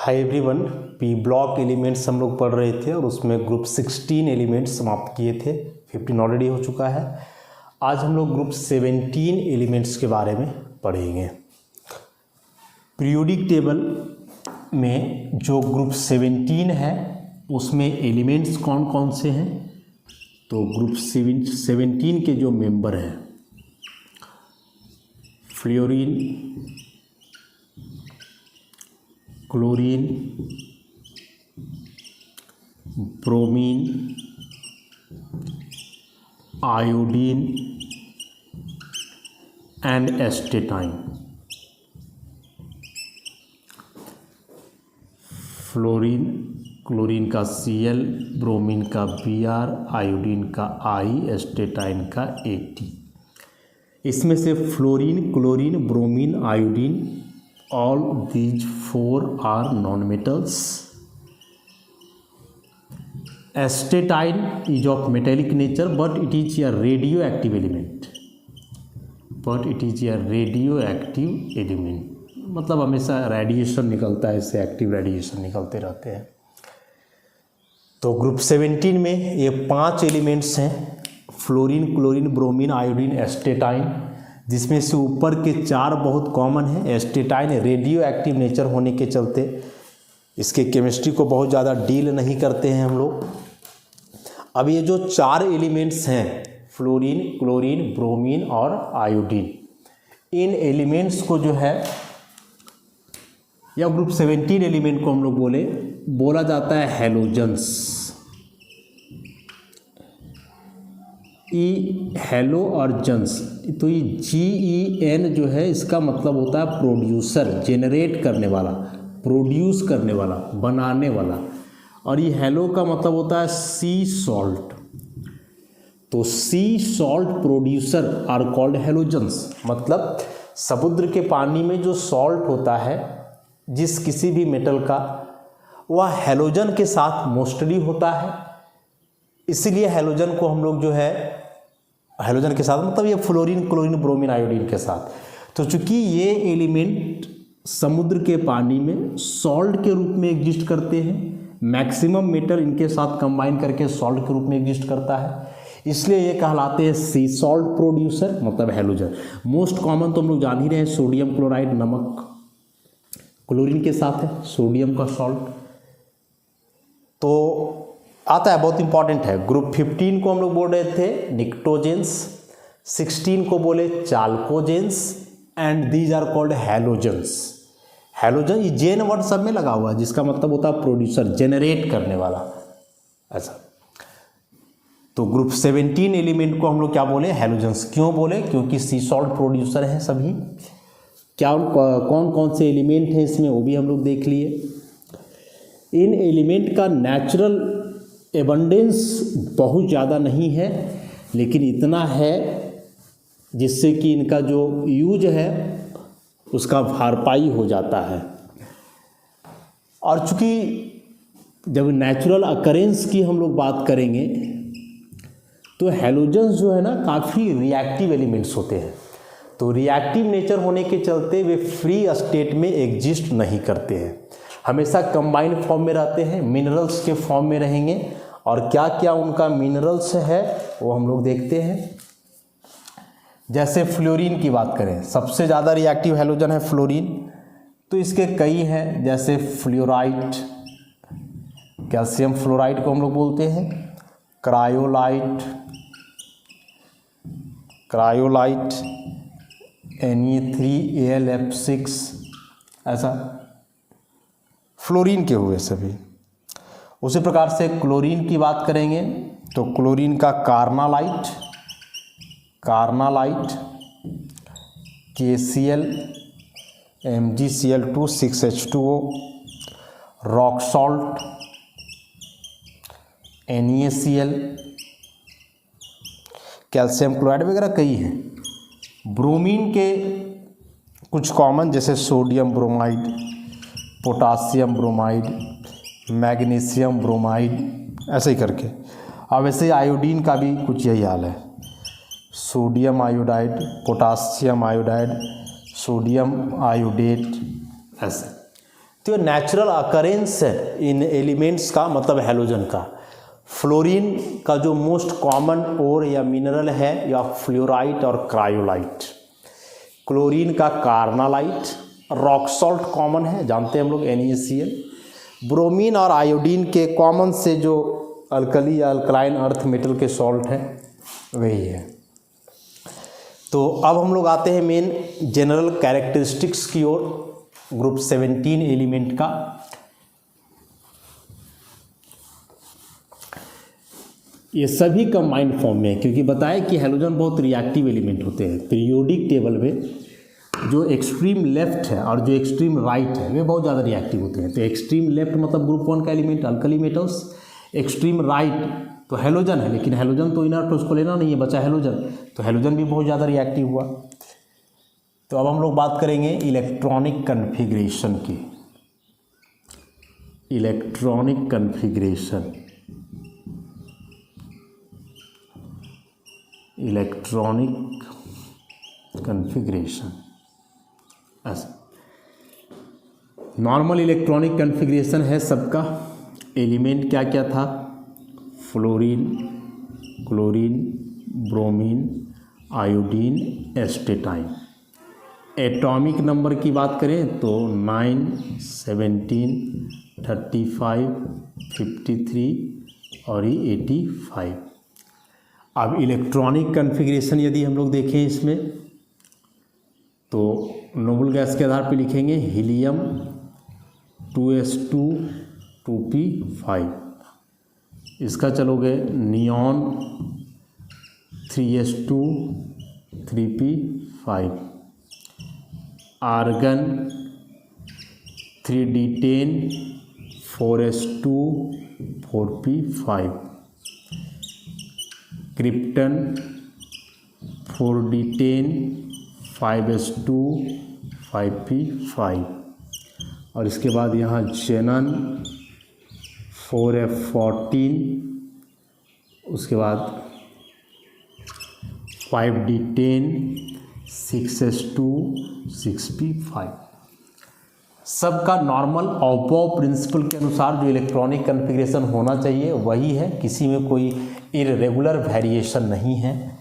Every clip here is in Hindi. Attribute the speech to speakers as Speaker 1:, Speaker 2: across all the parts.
Speaker 1: Hi everyone, P block elements हम लोग पढ़ रहे थे और उसमें ग्रुप 16 एलिमेंट्स समाप्त किए थे। 15 ऑलरेडी हो चुका है। आज हम लोग ग्रुप 17 एलिमेंट्स के बारे में पढ़ेंगे। पीरियोडिक टेबल में जो ग्रुप 17 है उसमें एलिमेंट्स कौन कौन से हैं, तो ग्रुप 17 के जो मेंबर हैं fluorine, chlorine, bromine, iodine and astatine. Fluorine, chlorine का Cl, ब्रोमीन का Br, आयोडीन का I, एस्टेटाइन का At। इसमें से fluorine, chlorine, bromine, iodine, all these four are non-metals. Astatine is of metallic nature, but it is a radioactive element. मतलब हमेशा रेडिएशन निकलता है, इससे एक्टिव रेडिएशन निकलते रहते हैं। तो ग्रुप 17 में ये 5 एलिमेंट्स हैं, fluorine, chlorine, bromine, iodine, astatine, जिसमें से ऊपर के 4 बहुत कॉमन हैं। एस्टेटाइन रेडियो एक्टिव नेचर होने के चलते इसके केमिस्ट्री को बहुत ज़्यादा डील नहीं करते हैं हम लोग। अब ये जो 4 एलिमेंट्स हैं फ्लोरीन, क्लोरीन, ब्रोमीन और आयोडीन, इन एलिमेंट्स को जो है या ग्रुप 17 एलिमेंट को हम लोग बोला जाता है हैलोजेंस। हेलो और जेंस, तो ये GEN जो है इसका मतलब होता है प्रोड्यूसर, जेनरेट करने वाला, प्रोड्यूस करने वाला, बनाने वाला। और ये हेलो का मतलब होता है सी सॉल्ट। तो sea salt producer are called halogens. मतलब समुद्र के पानी में जो सॉल्ट होता है जिस किसी भी मेटल का, वह हेलोजन के साथ मोस्टली होता है। इसीलिए हेलोजन को हम लोग जो है हेलोजन के साथ मतलब ये फ्लोरीन, क्लोरीन, ब्रोमीन, आयोडीन के साथ। तो चूंकि ये एलिमेंट समुद्र के पानी में सॉल्ट के रूप में एग्जिस्ट करते हैं, मैक्सिमम मेटल इनके साथ कंबाइन करके सॉल्ट के रूप में एग्जिस्ट करता है, इसलिए ये कहलाते हैं सी सॉल्ट प्रोड्यूसर, मतलब हेलोजन। मोस्ट कॉमन तो हम लोग जान ही रहे हैं, सोडियम क्लोराइड, नमक क्लोरीन के साथ है, सोडियम का सॉल्ट। तो आता है, बहुत इंपॉर्टेंट है। ग्रुप 15 को हम लोग बोल रहे थे निक्टोजेंस, 16 को बोले chalcogens and these are called halogens. Halogen ये जेन वर्ड सब में लगा हुआ है, जिसका मतलब होता है प्रोड्यूसर, जेनरेट करने वाला, ऐसा। तो ग्रुप 17 एलिमेंट को हम लोग क्या बोले, हैलोजेंस। क्यों बोले? क्योंकि सी सॉल्ट प्रोड्यूसर हैं सभी। क्या कौन कौन से एलिमेंट हैं इसमें, वो भी हम लोग देख लिए। इन एलिमेंट का नेचुरल एबंडेंस बहुत ज़्यादा नहीं है, लेकिन इतना है जिससे कि इनका जो यूज है उसका भरपाई हो जाता है। और चूँकि जब नेचुरल अकरेंस की हम लोग बात करेंगे तो हैलोजेंस जो है ना काफ़ी रिएक्टिव एलिमेंट्स होते हैं। तो रिएक्टिव नेचर होने के चलते वे फ्री स्टेट में एग्जिस्ट नहीं करते हैं, हमेशा कंबाइंड फॉर्म में रहते हैं, मिनरल्स के फॉर्म में रहेंगे। और क्या क्या उनका मिनरल्स है वो हम लोग देखते हैं। जैसे फ्लोरीन की बात करें, सबसे ज़्यादा रिएक्टिव हैलोजन है फ्लोरीन। तो इसके कई हैं, जैसे फ्लोराइट, कैल्शियम फ्लोराइड को हम लोग बोलते हैं, क्रायोलाइट, Na3Al, ऐसा फ्लोरीन के हुए सभी। उसी प्रकार से क्लोरीन की बात करेंगे तो क्लोरीन का carnallite, KCl, MgCl2, 6H2O, rock salt, NaCl, calcium chloride वगैरह कई हैं। ब्रोमीन के कुछ कॉमन, जैसे sodium bromide, potassium bromide, magnesium bromide, ऐसे ही करके। अब वैसे आयोडीन का भी कुछ यही हाल है, sodium iodide, potassium iodide, sodium iodate, ऐसे। तो नेचुरल अकरेंस है इन एलिमेंट्स का, मतलब हैलोजन का। फ्लोरीन का जो मोस्ट कॉमन ओर या मिनरल है या फ्लोराइट और क्रायोलाइट। क्लोरीन का कार्नालाइट, रॉक सॉल्ट कॉमन है, जानते हैं हम लोग NaCl। ब्रोमीन और आयोडीन के कॉमन से जो अल्कली या अल्कलाइन अर्थ मेटल के सॉल्ट हैं वही है। तो अब हम लोग आते हैं मेन जनरल कैरेक्टरिस्टिक्स की ओर ग्रुप 17 एलिमेंट का। ये सभी कंबाइंड फॉर्म में है, क्योंकि बताया कि हैलोजन बहुत रिएक्टिव एलिमेंट होते हैं। पीरियोडिक टेबल में जो एक्सट्रीम लेफ्ट है और जो एक्सट्रीम राइट है वे बहुत ज़्यादा रिएक्टिव होते हैं। तो एक्सट्रीम लेफ्ट मतलब ग्रुप 1 का element alkali metals, extreme right तो हैलोजन है, लेकिन हैलोजन तो इनर्ट उसको लेना नहीं है, बचा हैलोजन, तो हैलोजन भी बहुत ज़्यादा रिएक्टिव हुआ। तो अब हम लोग बात करेंगे इलेक्ट्रॉनिक कन्फिग्रेशन की। इलेक्ट्रॉनिक कन्फिग्रेशन, इलेक्ट्रॉनिक कन्फिग्रेशन ऐसा नॉर्मल इलेक्ट्रॉनिक कन्फिग्रेशन है सबका। एलिमेंट क्या क्या था? Fluorine, chlorine, bromine, iodine, astatine. Atomic number की बात करें तो 9, 17, 35, 53 और ये 85। अब इलेक्ट्रॉनिक कन्फिग्रेशन यदि हम लोग देखें इसमें तो नोबल गैस के आधार पे लिखेंगे हीलियम 2s2 2p5, इसका चलोगे neon 3s2 3p5, argon 3d10 4s2 4p5, krypton 4d10 5s2 5p5 और इसके बाद यहाँ जेनन 4f14, उसके बाद 5d10 6s2 6p5। सबका नॉर्मल ऑपो प्रिंसिपल के अनुसार जो इलेक्ट्रॉनिक कन्फिग्रेशन होना चाहिए वही है, किसी में कोई इरेगुलर वेरिएशन नहीं है।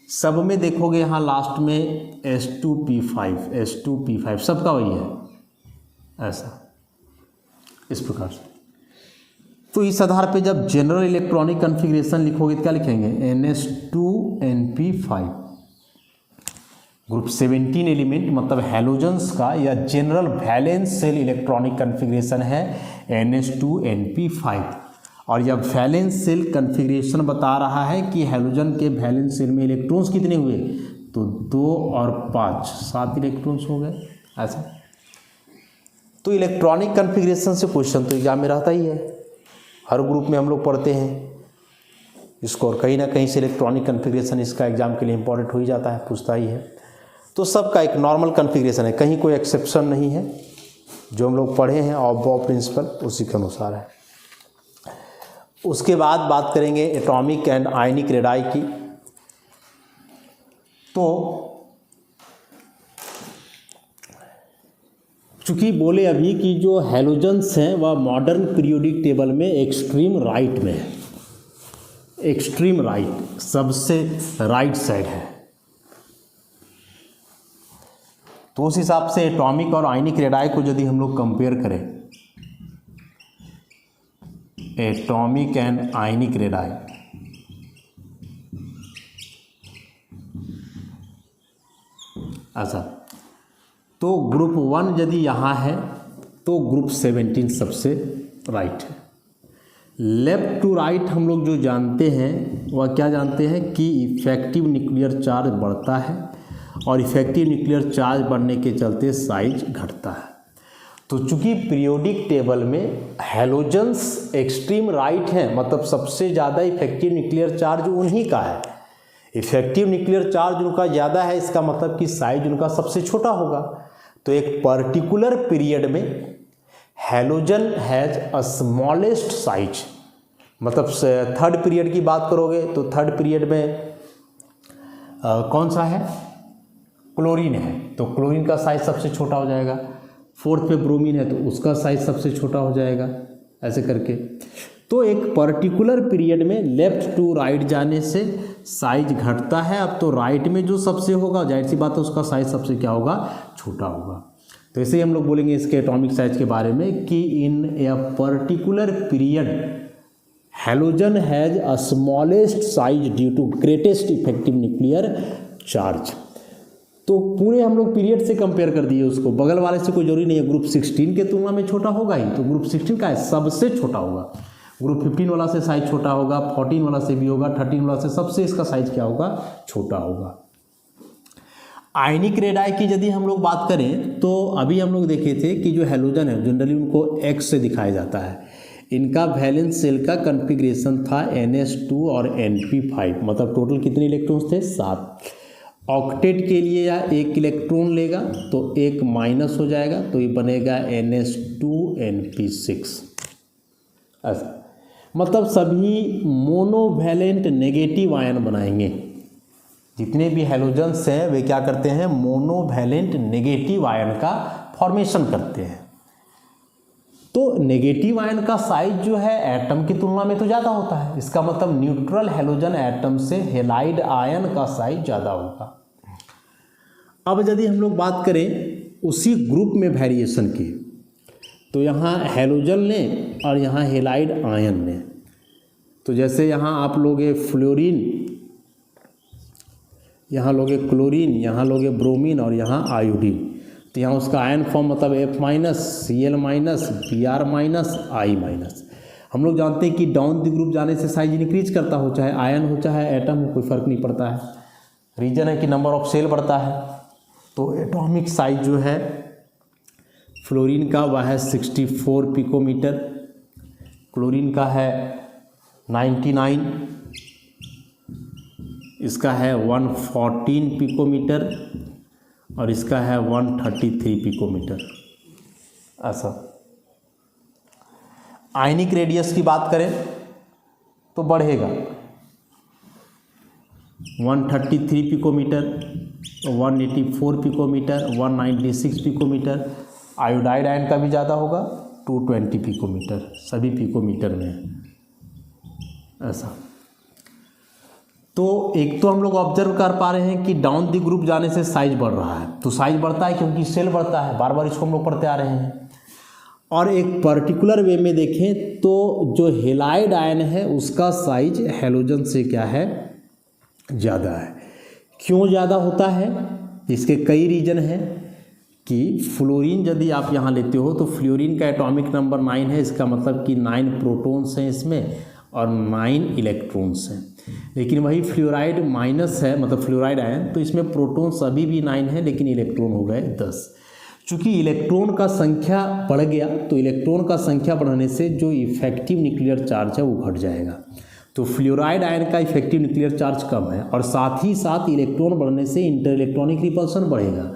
Speaker 1: सब में देखोगे यहाँ लास्ट में S2P5 सबका वही है, ऐसा इस प्रकार से। तो इस आधार पे जब जनरल इलेक्ट्रॉनिक कन्फिग्रेशन लिखोगे तो क्या लिखेंगे? NS2NP5। ग्रुप 17 एलिमेंट मतलब हैलोजन्स का या general valence shell electronic configuration है NS2NP5। और जब वैलेंस सेल कन्फिग्रेशन बता रहा है कि हैलोजन के वैलेंस सेल में इलेक्ट्रॉन्स कितने हुए, तो 2 और 5 7 इलेक्ट्रॉन्स हो गए, ऐसा। तो इलेक्ट्रॉनिक कन्फिग्रेशन से क्वेश्चन तो एग्जाम में रहता ही है, हर ग्रुप में हम लोग पढ़ते हैं इसको, और कहीं ना कहीं से इलेक्ट्रॉनिक कन्फिग्रेशन इसका एग्जाम के लिए इंपॉर्टेंट हो ही जाता है, पूछता ही है। तो सबका एक नॉर्मल कन्फिग्रेशन है, कहीं कोई एक्सेप्शन नहीं है, जो हम लोग पढ़े हैं ऑफ प्रिंसिपल उसी के अनुसार है। उसके बाद बात करेंगे एटॉमिक एंड आयनिक रेडाई की। तो चूंकि बोले अभी कि जो हैलोजन्स हैं वह मॉडर्न पीरियोडिक टेबल में एक्सट्रीम राइट में है, एक्सट्रीम राइट सबसे राइट साइड है। तो उस हिसाब से एटॉमिक और आयनिक रेडाई को यदि हम लोग कंपेयर करें, एटॉमिक एंड आयनिक रेडाई, ऐसा, तो ग्रुप 1 यदि यहाँ है तो ग्रुप 17 सबसे राइट है। लेफ्ट टू राइट हम लोग जो जानते हैं वह क्या जानते हैं कि इफेक्टिव न्यूक्लियर चार्ज बढ़ता है और इफेक्टिव न्यूक्लियर चार्ज बढ़ने के चलते साइज घटता है। तो चूंकि पीरियोडिक टेबल में हैलोजन्स एक्सट्रीम राइट हैं, मतलब सबसे ज़्यादा इफेक्टिव न्यूक्लियर चार्ज उन्हीं का है। इफेक्टिव न्यूक्लियर चार्ज उनका ज़्यादा है, इसका मतलब कि साइज उनका सबसे छोटा होगा। तो एक पर्टिकुलर पीरियड में halogen has a smallest size, मतलब थर्ड पीरियड की बात करोगे तो थर्ड पीरियड में कौन सा है? क्लोरीन है, तो क्लोरीन का साइज सबसे छोटा हो जाएगा। 4th पे ब्रोमीन है तो उसका साइज सबसे छोटा हो जाएगा, ऐसे करके। तो एक पर्टिकुलर पीरियड में लेफ्ट टू राइट जाने से साइज घटता है। अब तो राइट में जो सबसे होगा, जाहिर सी बात है उसका साइज सबसे क्या होगा, छोटा होगा। तो ऐसे ही हम लोग बोलेंगे इसके एटॉमिक साइज के बारे में कि in a particular period halogen has a smallest size due to greatest effective nuclear charge. तो पूरे हम लोग पीरियड से कंपेयर कर दिए उसको, बगल वाले से कोई जरूरी नहीं है। ग्रुप 16 के तुलना में छोटा होगा ही, तो ग्रुप 16 का है सबसे छोटा होगा। ग्रुप 15 वाला से साइज छोटा होगा, 14 वाला से भी होगा, 13 वाला से, सबसे इसका साइज क्या होगा, छोटा होगा। आयनिक रेडाई की यदि हम लोग बात करें तो अभी हम लोग देखे थे कि जो हैलोजन है जनरली उनको X से दिखाया जाता है। इनका वैलेंस शेल का कॉन्फ़िगरेशन था NS2 और NP5, मतलब टोटल कितने इलेक्ट्रॉन्स थे, 7। ऑक्टेट के लिए या 1 इलेक्ट्रॉन लेगा तो 1 माइनस हो जाएगा, तो ये बनेगा NS2NP6। ऐसा मतलब सभी मोनोवैलेंट नेगेटिव आयन बनाएंगे। जितने भी हैलोजन्स हैं वे क्या करते हैं, मोनोवैलेंट नेगेटिव आयन का फॉर्मेशन करते हैं। तो नेगेटिव आयन का साइज जो है एटम की तुलना में तो ज़्यादा होता है। इसका मतलब न्यूट्रल हैलोजन एटम से हैलाइड आयन का साइज ज़्यादा होगा। अब यदि हम लोग बात करें उसी ग्रुप में वेरिएशन की, तो यहाँ हैलोजन लें और यहाँ हैलाइड आयन लें। तो जैसे यहाँ आप लोगे फ्लोरीन, यहाँ लोगे क्लोरीन, यहाँ लोगे ब्रोमीन और यहाँ आयोडीन, तो यहाँ उसका आयन फॉर्म मतलब F-, Cl-, Br-, I-। हम लोग जानते हैं कि डाउन द ग्रुप जाने से साइज इंक्रीज करता हो, चाहे आयन हो चाहे एटम हो, कोई फर्क नहीं पड़ता है। रीजन है कि नंबर ऑफ सेल बढ़ता है। तो एटॉमिक साइज जो है फ्लोरीन का वह है 64 पिकोमीटर, क्लोरीन का है 99, इसका है 114 पिकोमीटर और इसका है 133 पिकोमीटर। ऐसा आयनिक रेडियस की बात करें तो बढ़ेगा 133 picometer, 184 picometer, 196 picometer. Iodide ion का भी ज़्यादा होगा, 220 पिकोमीटर, सभी पिकोमीटर में है। ऐसा तो एक तो हम लोग ऑब्जर्व कर पा रहे हैं कि डाउन द ग्रुप जाने से साइज बढ़ रहा है। तो साइज बढ़ता है क्योंकि सेल बढ़ता है, बार बार इसको हम लोग पढ़ते आ रहे हैं। और एक पर्टिकुलर वे में देखें तो जो हैलाइड आयन है उसका साइज हैलोजन से क्या है, ज़्यादा है। क्यों ज़्यादा होता है, इसके कई रीजन हैं। कि फ्लोरीन यदि आप यहाँ लेते हो तो फ्लोरीन का एटॉमिक नंबर 9 है, इसका मतलब कि 9 प्रोटॉन्स हैं इसमें और 9 इलेक्ट्रॉन्स हैं। लेकिन वही फ्लोराइड माइनस है, मतलब फ्लोराइड आयन, तो इसमें प्रोटॉन्स अभी भी 9 है लेकिन इलेक्ट्रॉन हो गए 10। चूँकि इलेक्ट्रॉन का संख्या बढ़ गया तो इलेक्ट्रॉन का संख्या बढ़ने से जो इफेक्टिव न्यूक्लियर चार्ज है वो घट जाएगा। तो फ्लोराइड आयन का इफेक्टिव न्यूक्लियर चार्ज कम है और साथ ही साथ इलेक्ट्रॉन बढ़ने से इंटर इलेक्ट्रॉनिक रिपल्सन बढ़ेगा।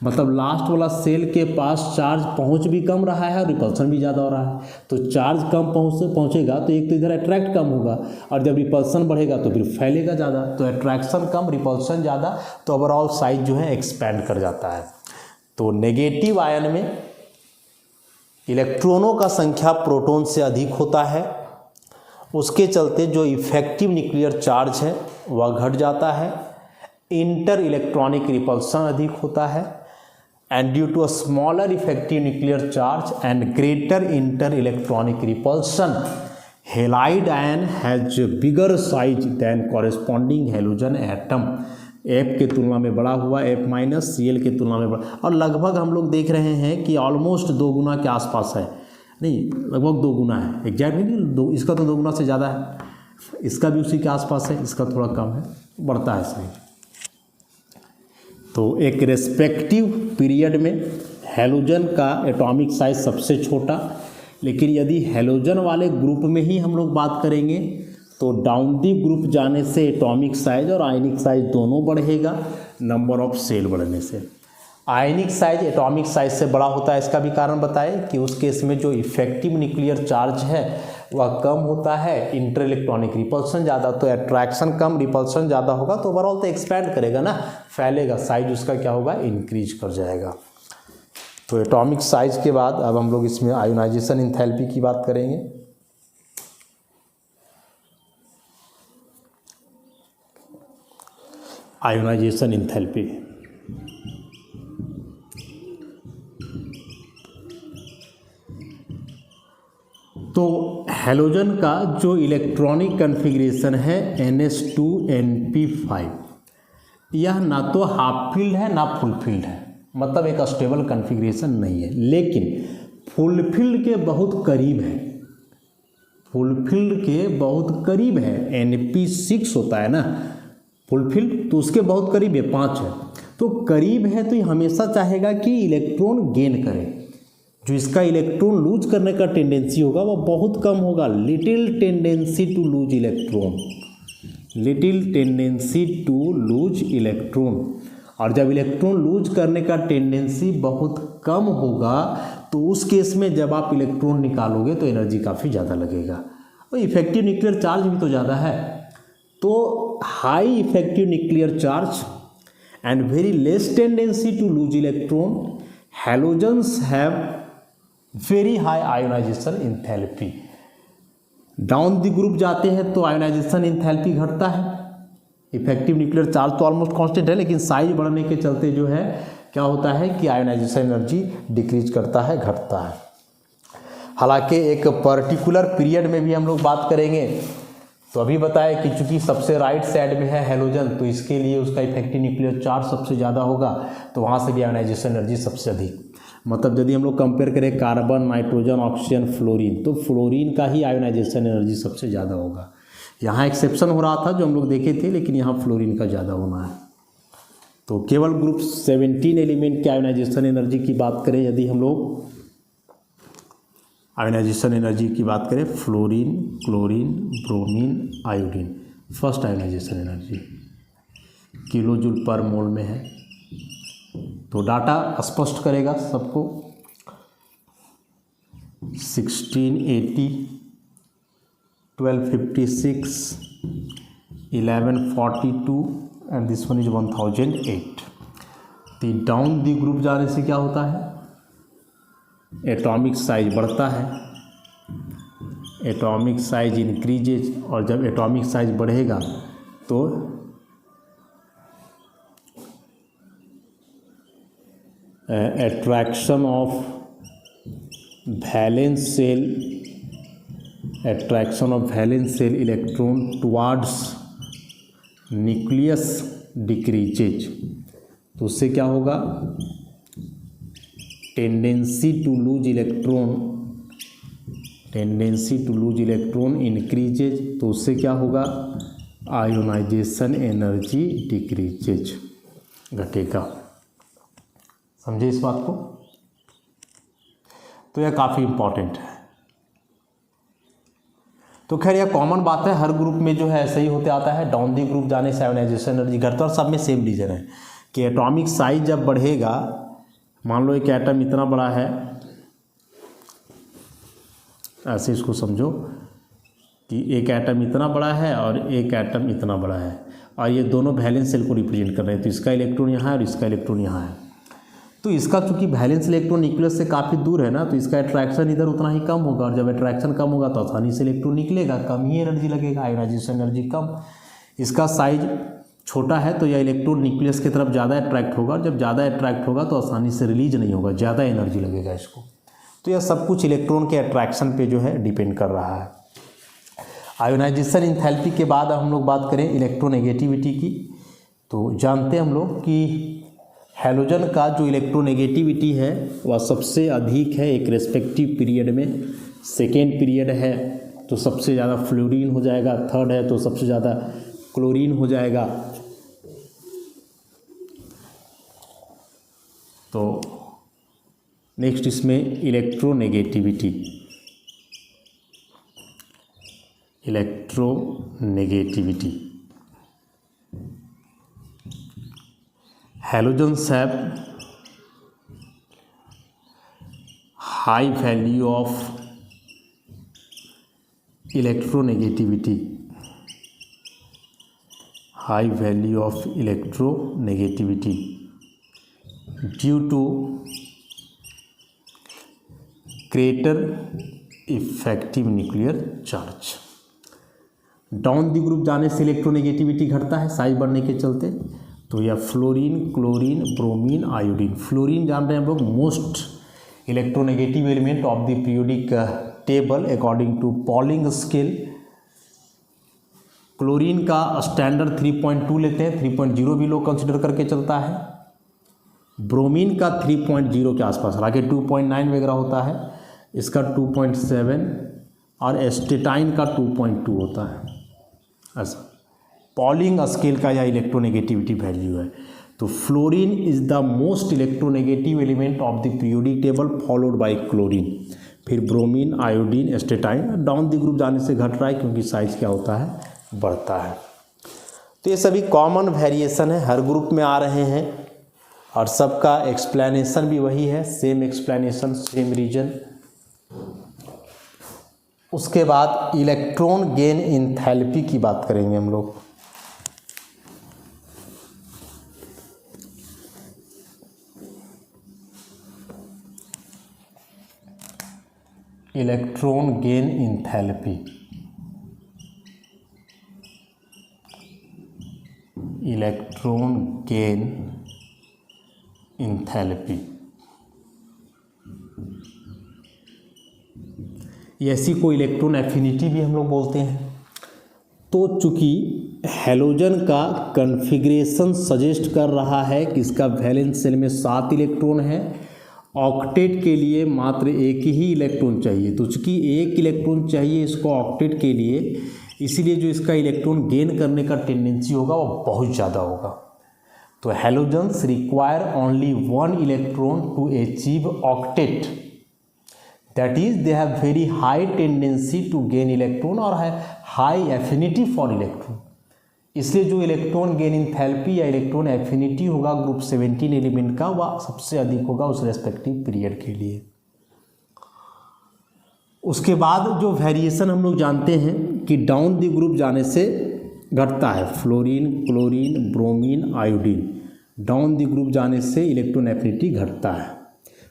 Speaker 1: मतलब लास्ट वाला सेल के पास चार्ज पहुंच भी कम रहा है और रिपल्सन भी ज़्यादा हो रहा है। तो चार्ज कम पहुंचेगा तो एक तो इधर अट्रैक्ट कम होगा और जब रिपल्सन बढ़ेगा तो फिर फैलेगा ज़्यादा। तो अट्रैक्शन कम, रिपल्सन ज़्यादा, तो ओवरऑल साइज जो है एक्सपैंड कर जाता है। तो नेगेटिव आयन में इलेक्ट्रॉनों का संख्या प्रोटॉन से अधिक होता है, उसके चलते जो इफेक्टिव न्यूक्लियर चार्ज है वह घट जाता है। इंटर इलेक्ट्रॉनिक रिपल्सन अधिक होता है and due to a smaller effective nuclear charge and greater inter-electronic repulsion, halide ion has bigger size than corresponding halogen atom। F के तुलना में बड़ा हुआ, F- Cl के तुलना में बड़ा, और लगभग हम लोग देख रहे हैं कि ऑलमोस्ट 2 गुना के आसपास है, नहीं लगभग 2 गुना है, एग्जैक्ट नहीं, इसका तो 2 गुना से ज़्यादा है, इसका भी उसी के आसपास है, इसका थोड़ा कम है, बढ़ता है साइज। तो एक रेस्पेक्टिव पीरियड में हैलोजन का एटॉमिक साइज सबसे छोटा, लेकिन यदि हैलोजन वाले ग्रुप में ही हम लोग बात करेंगे तो डाउन दी ग्रुप जाने से एटॉमिक साइज और आयनिक साइज दोनों बढ़ेगा नंबर ऑफ सेल बढ़ने से। आयनिक साइज एटॉमिक साइज से बड़ा होता है, इसका भी कारण बताए कि उस केस में जो इफेक्टिव न्यूक्लियर चार्ज है वह कम होता है, इंटर इलेक्ट्रॉनिक रिपल्सन ज़्यादा, तो अट्रैक्शन कम, रिपल्सन ज़्यादा होगा तो ओवरऑल तो एक्सपैंड करेगा ना, फैलेगा, साइज उसका क्या होगा, इंक्रीज कर जाएगा। तो एटॉमिक साइज के बाद अब हम लोग इसमें आयोनाइजेशन एंथैल्पी की बात करेंगे। आयोनाइजेशन एंथैल्पी तो हैलोजन का जो इलेक्ट्रॉनिक कन्फिग्रेशन है NH2NP5, यह ना तो हाफ फील्ड है ना फुल फील्ड है, मतलब एक स्टेबल कन्फिग्रेशन नहीं है, लेकिन फुल फील्ड के बहुत करीब है। फुल फील्ड के बहुत करीब है। NP6 होता है ना फुल फील्ड, तो उसके बहुत करीब है, 5 है, तो करीब है तो ये हमेशा चाहेगा कि इलेक्ट्रॉन गेन करे। जो इसका इलेक्ट्रॉन लूज करने का टेंडेंसी होगा वो बहुत कम होगा, little tendency to lose electron, little tendency to lose electron. और जब इलेक्ट्रॉन लूज करने का टेंडेंसी बहुत कम होगा तो उस केस में जब आप इलेक्ट्रॉन निकालोगे तो एनर्जी काफ़ी ज़्यादा लगेगा और इफेक्टिव न्यूक्लियर चार्ज भी तो ज़्यादा है। तो high effective nuclear charge and very less tendency to lose electron, halogens have very high ionisation enthalpy. Down the group जाते हैं तो आयोनाइजेशन एंथैल्पी घटता है। इफेक्टिव न्यूक्लियर चार्ज तो ऑलमोस्ट कांस्टेंट है, लेकिन साइज बढ़ने के चलते जो है क्या होता है कि आयोनाइजेशन एनर्जी डिक्रीज करता है, घटता है। हालांकि एक पर्टिकुलर पीरियड में भी हम लोग बात करेंगे। तो अभी बताया कि चूंकि सबसे राइट साइड में है हैलोजन, तो इसके लिए उसका इफेक्टिव न्यूक्लियर चार्ज सबसे ज़्यादा होगा, तो वहाँ से भी आयोनाइजेशन एनर्जी सबसे अधिक। मतलब यदि हम लोग कंपेयर करें कार्बन, नाइट्रोजन, ऑक्सीजन, फ्लोरीन, तो फ्लोरीन का ही आयोनाइजेशन एनर्जी सबसे ज़्यादा होगा। यहाँ एक्सेप्शन हो रहा था जो हम लोग देखे थे, लेकिन यहाँ फ्लोरीन का ज़्यादा होना है। तो केवल ग्रुप 17 एलिमेंट के आयोनाइजेशन एनर्जी की बात करें, यदि हम लोग आयोनाइजेशन एनर्जी की बात करें, fluorine, chlorine, bromine, iodine, first ionisation energy kilojoule per mole में है। तो डाटा स्पष्ट करेगा सबको। 1680, 1256, 1142 एंड दिस वन इज 1008। तो डाउन दी ग्रुप जाने से क्या होता है, एटॉमिक साइज बढ़ता है, एटॉमिक साइज इंक्रीजेज, और जब एटॉमिक साइज बढ़ेगा तो attraction of valence shell electron towards nucleus decreases। तो उससे क्या होगा, tendency to lose electron increases. तो उससे क्या होगा, आयोनाइजेशन एनर्जी डिक्रीजेज, घटेगा। समझे इस बात को। तो यह काफ़ी इम्पॉर्टेंट है। तो खैर यह कॉमन बात है, हर ग्रुप में जो है ऐसे ही होते आता है। डाउन दी ग्रुप जाने से आयोनाइजेशन एनर्जी घटता है और सब में सेम रीजन है कि एटॉमिक साइज जब बढ़ेगा, मान लो एक एटम इतना बड़ा है, ऐसे इसको समझो कि एक एटम इतना बड़ा है और एक एटम इतना बड़ा है, और ये दोनों वैलेंस शेल को रिप्रेजेंट कर रहे हैं। तो इसका इलेक्ट्रॉन यहाँ है और इसका इलेक्ट्रॉन यहाँ है। तो इसका चूंकि वैलेंस इलेक्ट्रॉन न्यूक्लियस से काफ़ी दूर है ना, तो इसका अट्रैक्शन इधर उतना ही कम होगा, और जब अट्रैक्शन कम होगा तो आसानी से इलेक्ट्रॉन निकलेगा, कम ही एनर्जी लगेगा, आयोनाइजेशन एनर्जी कम। इसका साइज छोटा है तो यह इलेक्ट्रॉन न्यूक्लियस की तरफ ज़्यादा अट्रैक्ट होगा, और जब ज़्यादा अट्रैक्ट होगा तो आसानी से रिलीज नहीं होगा, ज़्यादा एनर्जी लगेगा इसको। तो यह सब कुछ इलेक्ट्रॉन के अट्रैक्शन पे जो है डिपेंड कर रहा है। आयोनाइजेशन एंथैल्पी के बाद हम लोग बात करें इलेक्ट्रोनेगेटिविटी की। तो जानते हैं हम लोग कि हैलोजन का जो इलेक्ट्रोनेगेटिविटी है वह सबसे अधिक है एक रेस्पेक्टिव पीरियड में। सेकेंड पीरियड है तो सबसे ज़्यादा फ्लोरीन हो जाएगा, थर्ड है तो सबसे ज़्यादा क्लोरीन हो जाएगा। तो नेक्स्ट इसमें electronegativity, halogens have high value of electronegativity, due to greater effective nuclear charge. Down the group जाने से इलेक्ट्रोनेगेटिविटी घटता है साइज बढ़ने के चलते। तो यह fluorine, chlorine, bromine, iodine. Fluorine जान रहे हैं हम लोग most electronegative element of the periodic table according to Pauling scale. Chlorine का स्टैंडर्ड 3.2 लेते हैं, 3.0 भी लोग कंसिडर करके चलता है। ब्रोमीन का 3.0 के आसपास, हालांकि 2.9 वगैरह होता है, इसका 2.7 और एस्टेटाइन का 2.2 होता है। ऐसा पॉलिंग स्केल का यह इलेक्ट्रोनेगेटिविटी वैल्यू है। तो fluorine is the most electronegative element of the periodic table followed by chlorine, फिर bromine, iodine, astatine. Down the group जाने से घट रहा है क्योंकि साइज क्या होता है, बढ़ता है। तो ये सभी कॉमन वेरिएशन है, हर ग्रुप में आ रहे हैं और सबका एक्सप्लेनेशन भी वही है, सेम एक्सप्लेनेशन, सेम रीजन। उसके बाद इलेक्ट्रॉन गेन एंथैल्पी की बात करेंगे हम लोग। Electron gain enthalpy, electron gain enthalpy, ऐसी को इलेक्ट्रॉन एफिनिटी भी हम लोग बोलते हैं। तो चूंकि हैलोजन का कॉन्फ़िगरेशन सजेस्ट कर रहा है कि इसका वैलेंस शेल में 7 इलेक्ट्रॉन है, ऑक्टेट के लिए मात्र एक ही इलेक्ट्रॉन चाहिए। तो चूंकि एक इलेक्ट्रॉन चाहिए इसको ऑक्टेट के लिए, इसीलिए जो इसका इलेक्ट्रॉन गेन करने का टेंडेंसी होगा वो बहुत ज़्यादा होगा। तो halogens require only 1 electron to achieve octet, that is they have very high tendency to gain electron और है हाई एफिनिटी फॉर इलेक्ट्रॉन। इसलिए जो इलेक्ट्रॉन गेन एंथैल्पी या इलेक्ट्रॉन एफिनिटी होगा ग्रुप 17 एलिमेंट का, वह सबसे अधिक होगा उस रेस्पेक्टिव पीरियड के लिए। उसके बाद जो वेरिएशन हम लोग जानते हैं कि डाउन द ग्रुप जाने से घटता है, fluorine, chlorine, bromine, iodine. Down the group जाने से इलेक्ट्रॉन एफिनिटी घटता है,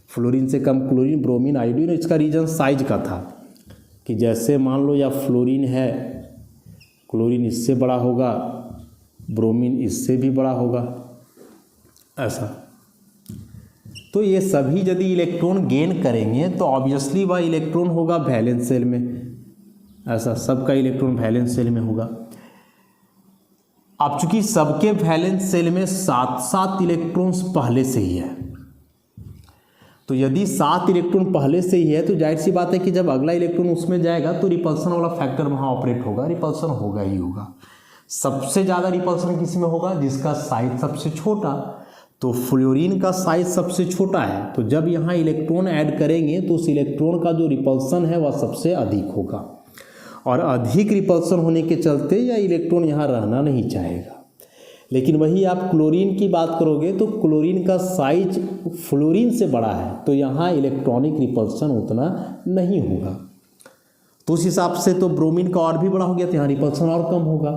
Speaker 1: फ्लोरीन से कम क्लोरीन, ब्रोमीन, आयोडीन। इसका रीजन साइज का था कि जैसे मान लो या फ्लोरीन है, क्लोरीन इससे बड़ा होगा, ब्रोमीन इससे भी बड़ा होगा, ऐसा। तो ये सभी यदि इलेक्ट्रॉन गेन करेंगे तो ऑब्वियसली वह इलेक्ट्रॉन होगा वैलेंस शेल में, ऐसा सबका इलेक्ट्रॉन वैलेंस शेल में होगा। अब चूंकि सबके वैलेंस शेल में 7-7 इलेक्ट्रॉन्स पहले से ही है, तो यदि 7 इलेक्ट्रॉन पहले से ही है तो जाहिर सी बात है कि जब अगला इलेक्ट्रॉन उसमें जाएगा तो रिपल्सन वाला फैक्टर वहाँ ऑपरेट होगा, रिपल्सन होगा ही होगा। सबसे ज़्यादा रिपल्सन किस में होगा, जिसका साइज सबसे छोटा। तो फ्लोरीन का साइज सबसे छोटा है, तो जब यहाँ इलेक्ट्रॉन ऐड करेंगे तो उस इलेक्ट्रॉन का जो रिपल्सन है वह सबसे अधिक होगा, और अधिक रिपल्सन होने के चलते यह इलेक्ट्रॉन यहाँ रहना नहीं चाहेगा। लेकिन वही आप क्लोरीन की बात करोगे तो क्लोरीन का साइज फ्लोरीन से बड़ा है, तो यहाँ इलेक्ट्रॉनिक रिपल्सन उतना नहीं होगा। तो उस हिसाब से तो ब्रोमीन का और भी बड़ा हो गया, तो यहाँ रिपल्सन और कम होगा।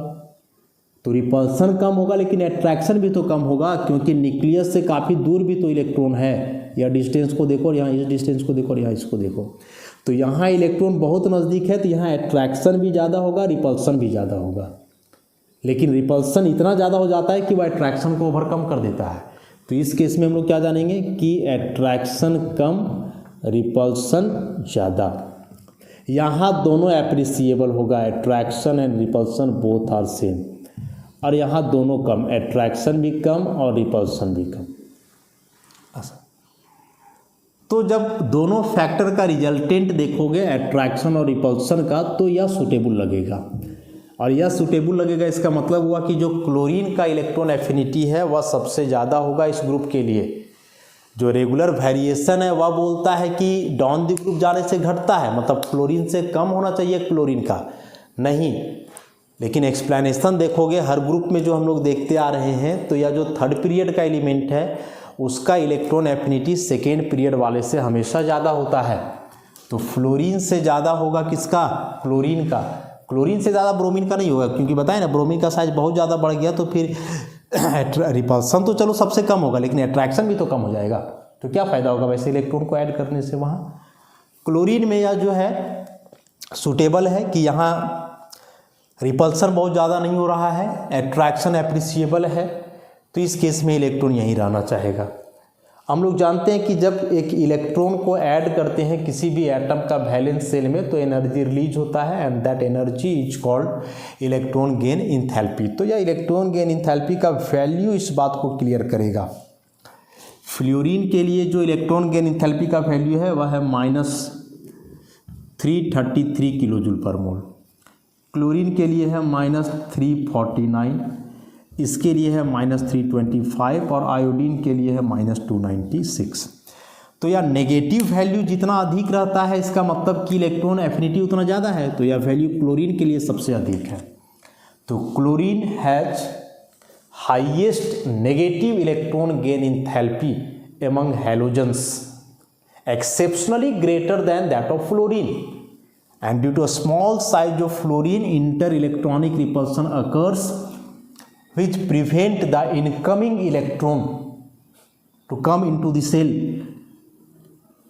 Speaker 1: तो रिपल्सन कम होगा लेकिन अट्रैक्शन भी तो कम होगा, क्योंकि न्यूक्लियस से काफ़ी दूर भी तो इलेक्ट्रॉन है। या डिस्टेंस को देखो और यहाँ इस डिस्टेंस को देखो और यहाँ इसको देखो, तो यहाँ इलेक्ट्रॉन बहुत नज़दीक है, तो यहाँ अट्रैक्शन भी ज़्यादा होगा, रिपल्सन भी ज़्यादा होगा। लेकिन रिपल्सन इतना ज़्यादा हो जाता है कि वह अट्रैक्शन को ओवरकम कर देता है। तो इस केस में हम लोग क्या जानेंगे कि अट्रैक्शन कम, रिपल्सन ज़्यादा। यहाँ दोनों एप्रिसिएबल होगा, attraction and repulsion both are same. और यहाँ दोनों कम, अट्रैक्शन भी कम और रिपल्सन भी कम। तो जब दोनों फैक्टर का रिजल्टेंट देखोगे अट्रैक्शन और रिपल्सन का, तो यह सूटेबल लगेगा। और यह सूटेबल लगेगा इसका मतलब हुआ कि जो क्लोरीन का इलेक्ट्रॉन एफिनिटी है वह सबसे ज़्यादा होगा इस ग्रुप के लिए। जो रेगुलर वेरिएशन है वह बोलता है कि डाउन द ग्रुप जाने से घटता है, मतलब फ्लोरीन से कम होना चाहिए क्लोरीन का, नहीं। लेकिन एक्सप्लेनेशन देखोगे हर ग्रुप में जो हम लोग देखते आ रहे हैं, तो यह जो थर्ड पीरियड का एलिमेंट है उसका इलेक्ट्रॉन एफिनिटी सेकेंड पीरियड वाले से हमेशा ज़्यादा होता है। तो फ्लोरीन से ज़्यादा होगा किसका, क्लोरीन का। क्लोरीन से ज़्यादा ब्रोमीन का नहीं होगा, क्योंकि बताए ना ब्रोमीन का साइज बहुत ज़्यादा बढ़ गया, तो फिर रिपल्सन तो चलो सबसे कम होगा लेकिन अट्रैक्शन भी तो कम हो जाएगा। तो क्या फ़ायदा होगा वैसे इलेक्ट्रॉन को ऐड करने से वहाँ। क्लोरीन में यह जो है सूटेबल है कि यहाँ रिपल्सन बहुत ज़्यादा नहीं हो रहा है, एट्रैक्शन एप्रिसिएबल है, तो इस केस में इलेक्ट्रॉन यहीं रहना चाहेगा। हम लोग जानते हैं कि जब एक इलेक्ट्रॉन को ऐड करते हैं किसी भी एटम का वैलेंस शेल में तो एनर्जी रिलीज होता है and that energy is called electron gain enthalpy. तो यह इलेक्ट्रॉन गेन इंथैल्पी का वैल्यू इस बात को क्लियर करेगा। फ्लोरीन के लिए जो इलेक्ट्रॉन गेन इंथैल्पी का वैल्यू है वह है -333 किलोजूल पर मोल। क्लोरीन के लिए है -349, इसके लिए है -325 और आयोडीन के लिए है -296। तो यह नेगेटिव वैल्यू जितना अधिक रहता है इसका मतलब कि इलेक्ट्रॉन एफिनिटी उतना ज़्यादा है, तो यह वैल्यू क्लोरीन के लिए सबसे अधिक है। तो chlorine has highest negative electron gain enthalpy among halogens, exceptionally greater than that of fluorine, and due to a small size of fluorine inter-electronic repulsion occurs which prevent the incoming electron to come into the cell।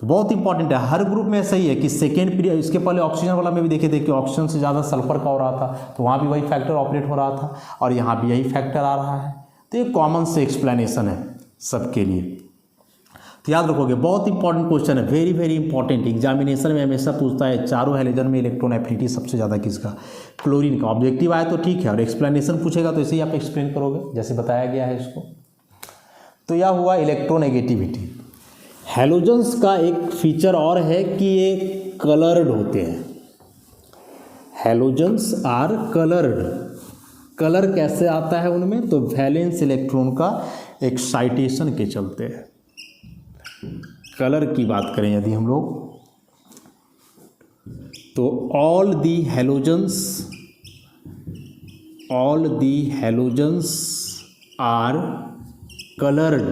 Speaker 1: तो बहुत इंपॉर्टेंट है, हर ग्रुप में सही है कि सेकेंड पीरियड, इसके पहले ऑक्सीजन वाला में भी देखे थे कि ऑक्सीजन से ज़्यादा सल्फर का हो रहा था तो वहाँ भी वही फैक्टर ऑपरेट हो रहा था और यहाँ भी यही फैक्टर आ रहा है। तो ये कॉमन से एक्सप्लेनेशन है सबके लिए, तो याद रखोगे। बहुत इंपॉर्टेंट क्वेश्चन है, वेरी वेरी इंपॉर्टेंट, एग्जामिनेशन में हमेशा पूछता है चारों हैलोजन में इलेक्ट्रॉन एफिनिटी सबसे ज़्यादा किसका, क्लोरीन का। ऑब्जेक्टिव आया तो ठीक है, और एक्सप्लेनेशन पूछेगा तो इसे ही आप एक्सप्लेन करोगे जैसे बताया गया है इसको। तो यह हुआ इलेक्ट्रोनेगेटिविटी। हैलोजन्स का एक फीचर और है कि ये कलर्ड होते हैं। Halogens are coloured. कलर कैसे आता है उनमें, तो वैलेंस इलेक्ट्रॉन का एक्साइटेशन के चलते है। कलर की बात करें यदि हम लोग, तो all the halogens are coloured.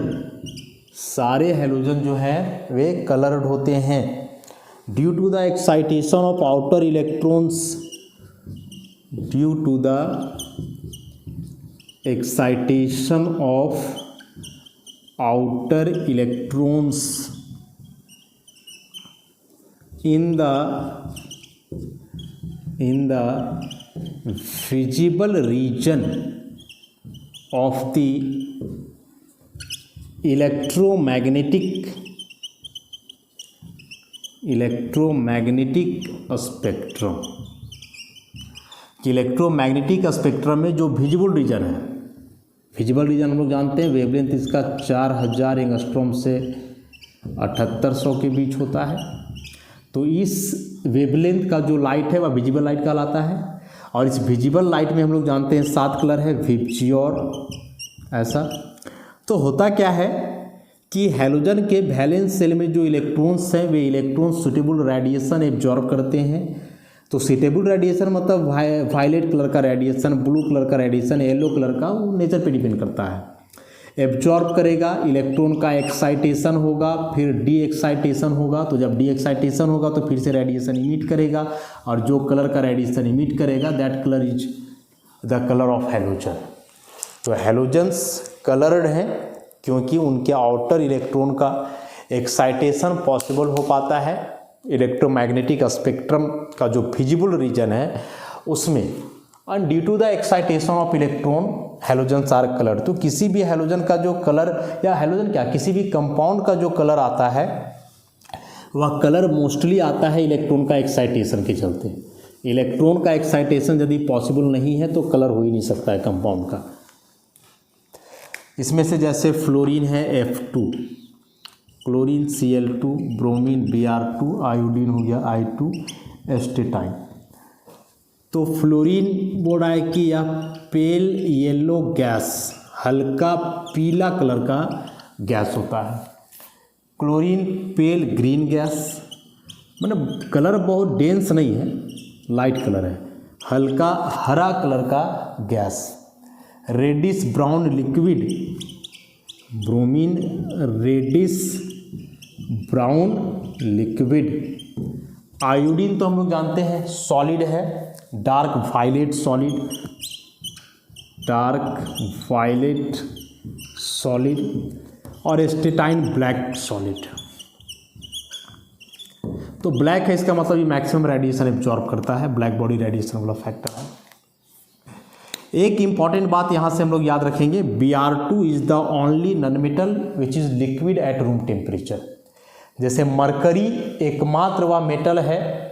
Speaker 1: सारे हैलोजन जो है वे कलर्ड होते हैं due to the excitation of outer electrons, due to the excitation of outer electrons in the visible region of the electromagnetic spectrum। कि इलेक्ट्रोमैग्नेटिक स्पेक्ट्रम में जो विजिबल रीजन है, विजिबल रीजन हम लोग जानते हैं वेवलेंथ इसका 4000 एंगस्ट्रॉम से 7800 के बीच होता है। तो इस वेवलेंथ का जो लाइट है वह विजिबल लाइट कहलाता है, और इस विजिबल लाइट में हम लोग जानते हैं 7 कलर है, विबजियोर ऐसा। तो होता क्या है कि हैलोजन के वैलेंस शेल में जो इलेक्ट्रॉन्स हैं वे इलेक्ट्रॉन सुटेबल रेडिएशन एब्जॉर्ब करते हैं। तो सुटेबल रेडिएशन मतलब वायलेट कलर का रेडिएशन, ब्लू कलर का रेडिएशन, येलो कलर का, वो नेचर पे डिपेंड करता है। एब्जॉर्ब करेगा, इलेक्ट्रॉन का एक्साइटेशन होगा, फिर डी एक्साइटेशन होगा। तो जब डी एक्साइटेशन होगा तो फिर से रेडिएशन इमिट करेगा, और जो कलर का रेडिएशन इमिट करेगा that colour is the colour of halogen. तो हैलोजन्स कलर्ड हैं क्योंकि उनके आउटर इलेक्ट्रॉन का एक्साइटेशन पॉसिबल हो पाता है इलेक्ट्रोमैग्नेटिक स्पेक्ट्रम का जो विजिबल रीजन है उसमें, and due to the excitation of electron halogens are colour. तो किसी भी हैलोजन का जो कलर, या हैलोजन क्या, किसी भी कंपाउंड का जो कलर आता है वह कलर मोस्टली आता है इलेक्ट्रॉन का एक्साइटेशन के चलते। इलेक्ट्रॉन का एक्साइटेशन यदि पॉसिबल नहीं है तो कलर हो ही नहीं सकता है कंपाउंड का। इसमें से जैसे फ्लोरीन है F2, chlorine Cl2, bromine Br2, iodine हो गया I2, एस्टेटाइन। तो फ्लोरीन बोल रहा है कि यह पेल येलो गैस, हल्का पीला कलर का गैस होता है। क्लोरीन पेल ग्रीन गैस, मतलब कलर बहुत डेंस नहीं है, लाइट कलर है, हल्का हरा कलर का gas. Reddish brown liquid, bromine reddish brown liquid. Iodine तो हम लोग जानते हैं सॉलिड है, dark violet solid, dark violet solid, और एस्टेटाइन ब्लैक सॉलिड। तो ब्लैक है, इसका मतलब ये मैक्सिमम रेडिएशन एब्जॉर्ब करता है, ब्लैक बॉडी रेडिएशन वाला फैक्टर है। एक इंपॉर्टेंट बात यहाँ से हम लोग याद रखेंगे, Br2 is the only non metal which is liquid at room temperature. जैसे मरकरी एकमात्र वह मेटल है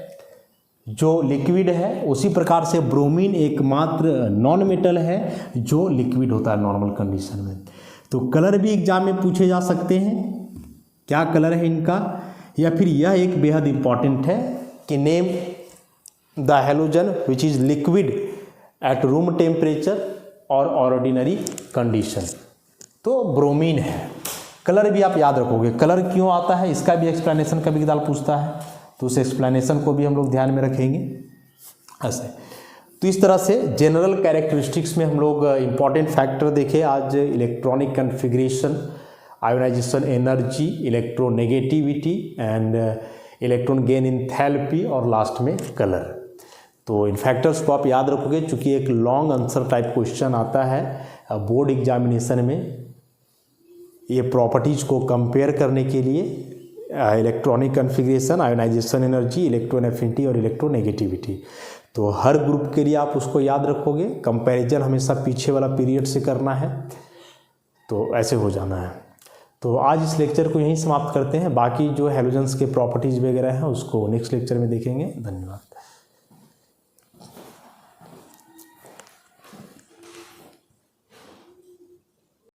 Speaker 1: जो लिक्विड है, उसी प्रकार से ब्रोमीन एकमात्र नॉन मेटल है जो लिक्विड होता है नॉर्मल कंडीशन में। तो कलर भी एग्जाम में पूछे जा सकते हैं, क्या कलर है इनका, या फिर यह एक बेहद इंपॉर्टेंट है कि name the halogen which is liquid at room temperature और ऑर्डिनरी कंडीशन। तो ब्रोमीन है। कलर भी आप याद रखोगे, कलर क्यों आता है इसका भी एक्सप्लेनेशन कभी कदाल पूछता है, तो उस एक्सप्लेनेशन को भी हम लोग ध्यान में रखेंगे ऐसे। तो इस तरह से जनरल कैरेक्टरिस्टिक्स में हम लोग इंपॉर्टेंट फैक्टर देखे आज, electronic configuration, ionisation energy, electronegativity and electron gain enthalpy और लास्ट में कलर। तो इन फैक्टर्स को आप याद रखोगे, चूँकि एक लॉन्ग आंसर टाइप क्वेश्चन आता है बोर्ड एग्जामिनेशन में, ये प्रॉपर्टीज़ को कंपेयर करने के लिए electronic configuration, ionisation energy, electron affinity और इलेक्ट्रोनेगेटिविटी। तो हर ग्रुप के लिए आप उसको याद रखोगे, कंपैरिजन हमेशा पीछे वाला पीरियड से करना है, तो ऐसे हो जाना है। तो आज इस लेक्चर को यहीं समाप्त करते हैं, बाकी जो हैलोजेंस के प्रॉपर्टीज़ वगैरह हैं उसको नेक्स्ट लेक्चर में देखेंगे। धन्यवाद।